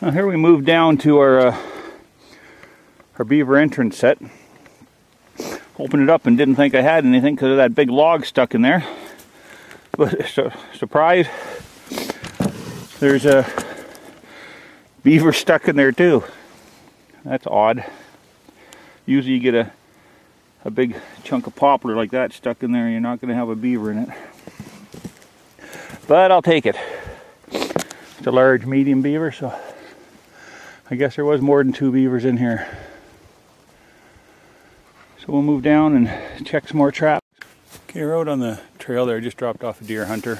Well, here we moved down to our beaver entrance set. Opened it up and didn't think I had anything because of that big log stuck in there. But surprise, there's a beaver stuck in there too. That's odd. Usually you get a big chunk of poplar like that stuck in there and you're not going to have a beaver in it. But I'll take it. It's a large medium beaver, so I guess there was more than 2 beavers in here. So we'll move down and check some more traps. Okay, we're out on the trail there. I just dropped off a deer hunter.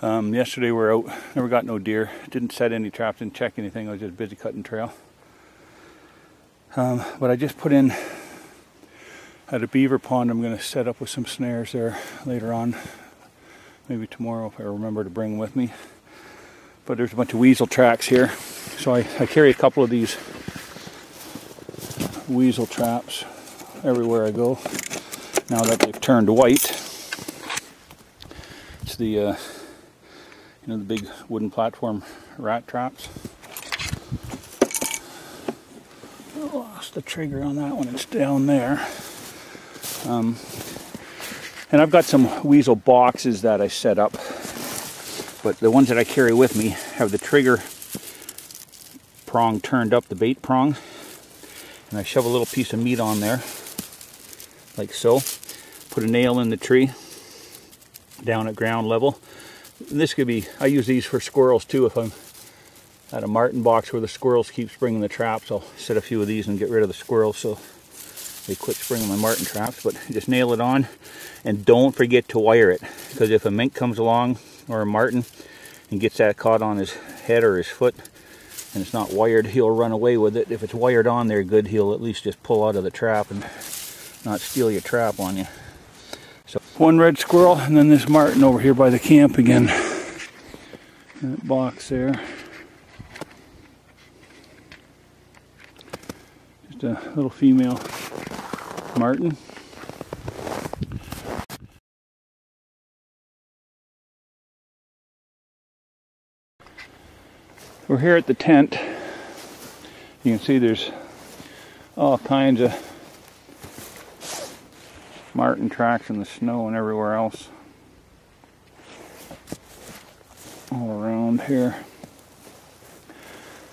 Yesterday we were out, never got no deer. Didn't set any traps, didn't check anything. I was just busy cutting trail. But I just put in at a beaver pond. I'm going to set up with some snares there later on. Maybe tomorrow if I remember to bring them with me. But there's a bunch of weasel tracks here. So I carry a couple of these weasel traps everywhere I go. Now that they've turned white. It's the, you know, the big wooden platform rat traps. I lost the trigger on that one, it's down there. And I've got some weasel boxes that I set up. But the ones that I carry with me have the trigger prong turned up, the bait prong. And I shove a little piece of meat on there, like so. Put a nail in the tree, down at ground level. And this could be, I use these for squirrels too. If I'm at a Marten box where the squirrels keep springing the traps, I'll set a few of these and get rid of the squirrels so they quit springing my Marten traps. But just nail it on, and don't forget to wire it. Because if a mink comes along, or a Marten, and gets that caught on his head or his foot, and it's not wired, he'll run away with it. If it's wired on there good, he'll at least just pull out of the trap and not steal your trap on you. So one red squirrel, and then this Marten over here by the camp again. In that box there. Just a little female Marten. We're here at the tent. You can see there's all kinds of Marten tracks in the snow and everywhere else. All around here.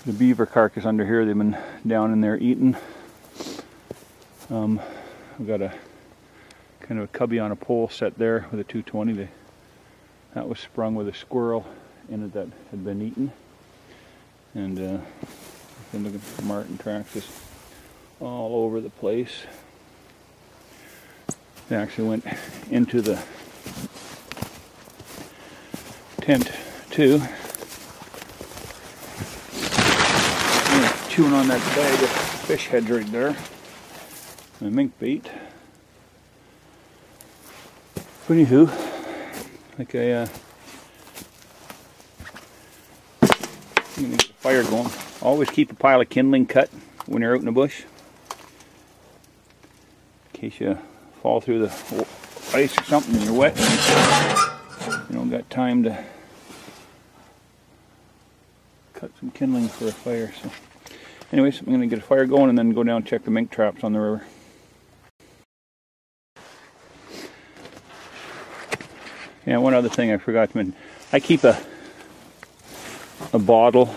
The beaver carcass under here, they've been down in there eating. I've got a kind of a cubby on a pole set there with a 220. That was sprung with a squirrel in it that had been eaten. And I've been looking for Marten tracks just all over the place. They actually went into the tent too. Chewing on that bag of fish heads right there. The mink bait. But anywho, like I'm gonna get the fire going. Always keep a pile of kindling cut when you're out in the bush, in case you fall through the ice or something and you're wet. You don't got time to cut some kindling for a fire. So, anyways, I'm gonna get a fire going and then go down and check the mink traps on the river. Yeah, one other thing I forgot to mention. I keep a bottle.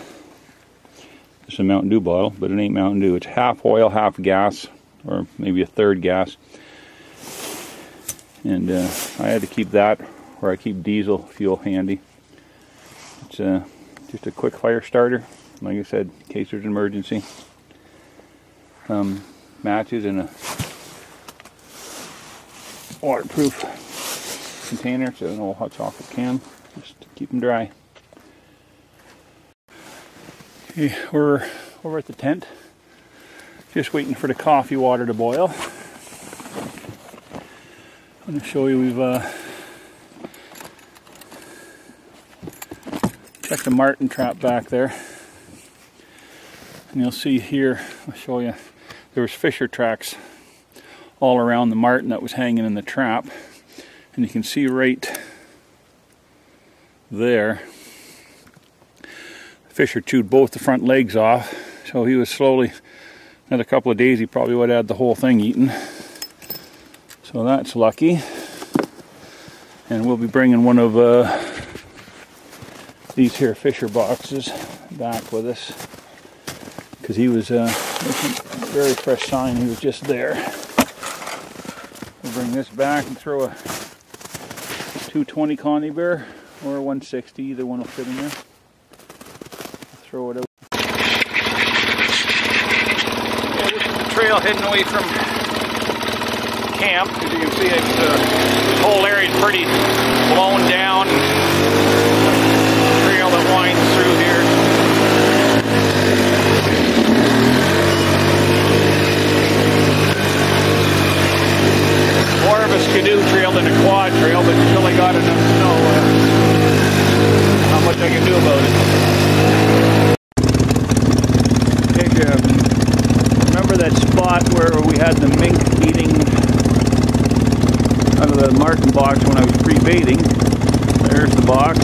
It's a Mountain Dew bottle, but it ain't Mountain Dew. It's half oil, half gas, or maybe a third gas. And I had to keep that, or I keep diesel fuel handy. It's just a quick fire starter, like I said, in case there's an emergency. Matches in a waterproof container, so an old hot chocolate can, just to keep them dry. Okay, we're over at the tent, just waiting for the coffee water to boil. I'm going to show you we've checked the Marten trap back there, and you'll see here, I'll show you, there was fisher tracks all around the Marten that was hanging in the trap. And you can see right there, Fisher chewed both the front legs off, so he was slowly, another couple of days he probably would have had the whole thing eaten. So that's lucky. And we'll be bringing one of these here Fisher boxes back with us, because he was making a very fresh sign. He was just there. We'll bring this back and throw a 220 Connie bear or a 160, either one will fit in there. Throw it out. Yeah, this is the trail heading away from camp. As you can see, this whole area is pretty blown down. Trail that winds through here. More of a skidoo trail than a quad trail, but until I got enough snow, not much I can do about it. Remember that spot where we had the mink eating out of the Marten box when I was pre-baiting? There's the box,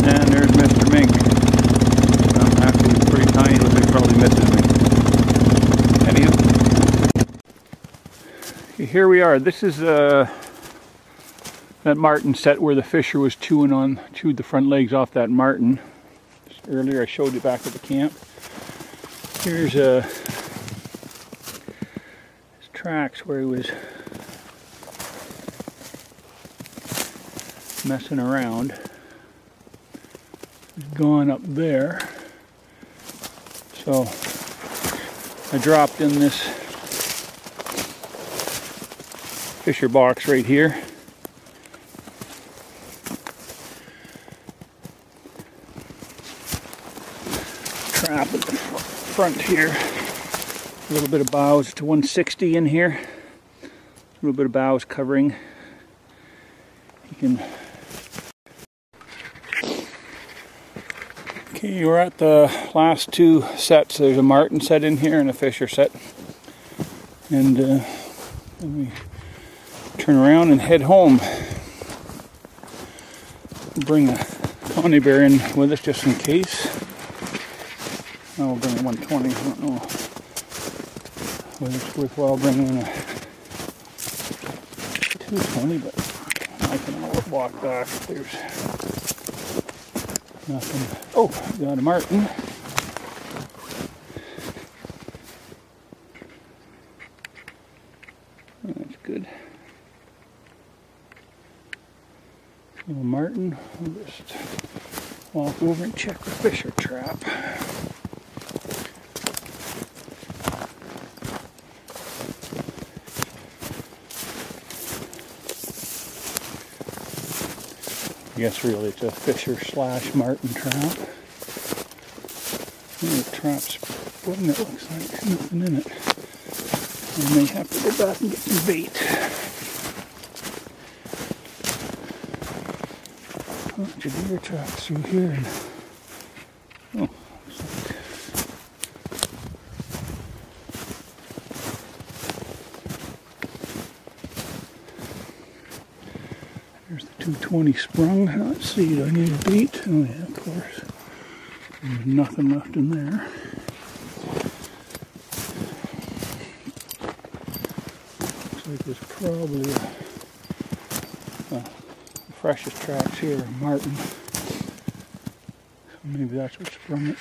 and there's Mr. Mink. Actually, he's pretty tiny, but he probably misses me. Anyhow, here we are. This is that Marten set where the Fisher was chewed the front legs off that Marten. Earlier I showed you back at the camp. Here's his tracks where he was messing around. He's gone up there. So I dropped in this Fisher box right here. Trap at the front here. A little bit of boughs to 160 in here. A little bit of boughs covering. You can. Okay, we're at the last two sets. There's a Marten set in here and a Fisher set. And then we turn around and head home. Bring a Connie bear in with us just in case. I'll bring a 120. I don't know whether it's worthwhile bringing in a 220, but I can walk back if there's nothing. Oh, got a Marten. That's good. Little Marten. I'll just walk over and check the Fisher trap. I guess really it's a Fisher / Marten trap. The trap's broken, it looks like. Nothing in it. I may have to go back and get some bait. A bunch of deer tracks through here. And, oh, looks like there's the 220 sprung. Let's see, do I need a bait? Oh yeah, of course. There's nothing left in there. Looks like there's probably the freshest tracks here are Marten. So maybe that's what sprung it.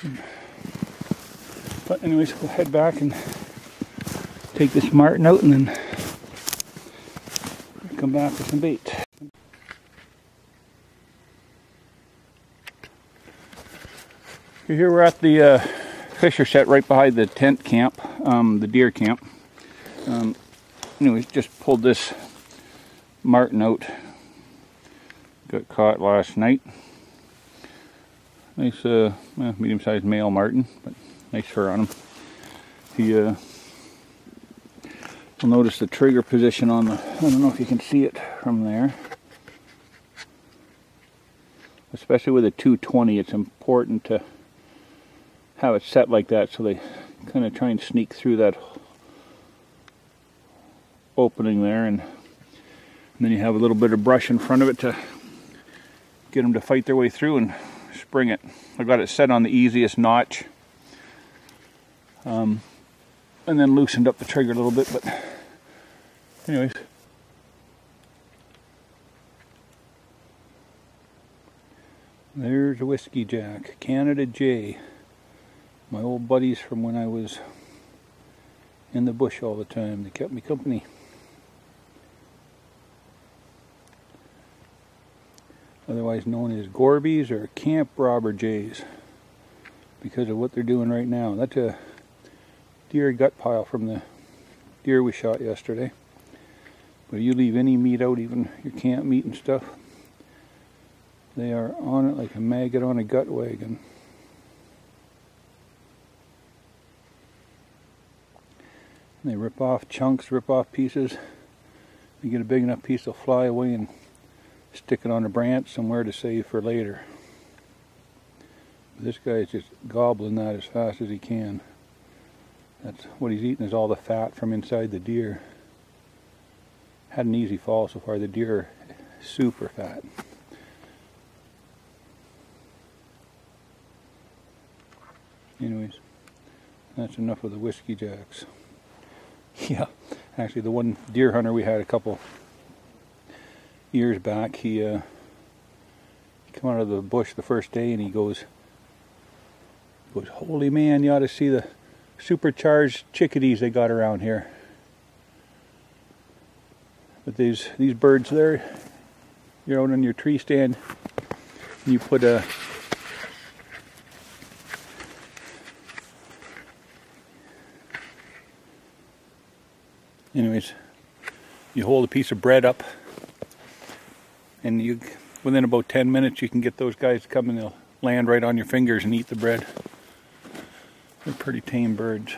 But anyways, we'll head back and take this Marten out and then come back with some bait. Here we're at the Fisher set right behind the tent camp, the deer camp. Anyways, just pulled this Marten out. Got caught last night. Nice medium-sized male Marten, but nice fur on him. You'll notice the trigger position on the, I don't know if you can see it from there. Especially with a 220, it's important to have it set like that so they kind of try and sneak through that opening there, and then you have a little bit of brush in front of it to get them to fight their way through, and spring it. I got it set on the easiest notch. And then loosened up the trigger a little bit, but anyways. There's a whiskey jack, Canada J. My old buddies from when I was in the bush all the time. They kept me company. Otherwise known as Gorbies or Camp Robber Jays, because of what they're doing right now. That's a deer gut pile from the deer we shot yesterday. But if you leave any meat out, even your camp meat and stuff, they are on it like a maggot on a gut wagon. And they rip off chunks, rip off pieces. You get a big enough piece, they'll fly away and stick it on a branch somewhere to save for later. But this guy is just gobbling that as fast as he can. That's what he's eating, is all the fat from inside the deer. Had an easy fall so far. The deer are super fat. Anyways, that's enough of the whiskey jacks. Yeah, actually the one deer hunter we had a couple years back, he came out of the bush the first day and he goes, holy man, you ought to see the supercharged chickadees they got around here. But these birds there, you're out on your tree stand and you put a anyways, you hold a piece of bread up and you, within about 10 minutes you can get those guys to come and they'll land right on your fingers and eat the bread. They're pretty tame birds.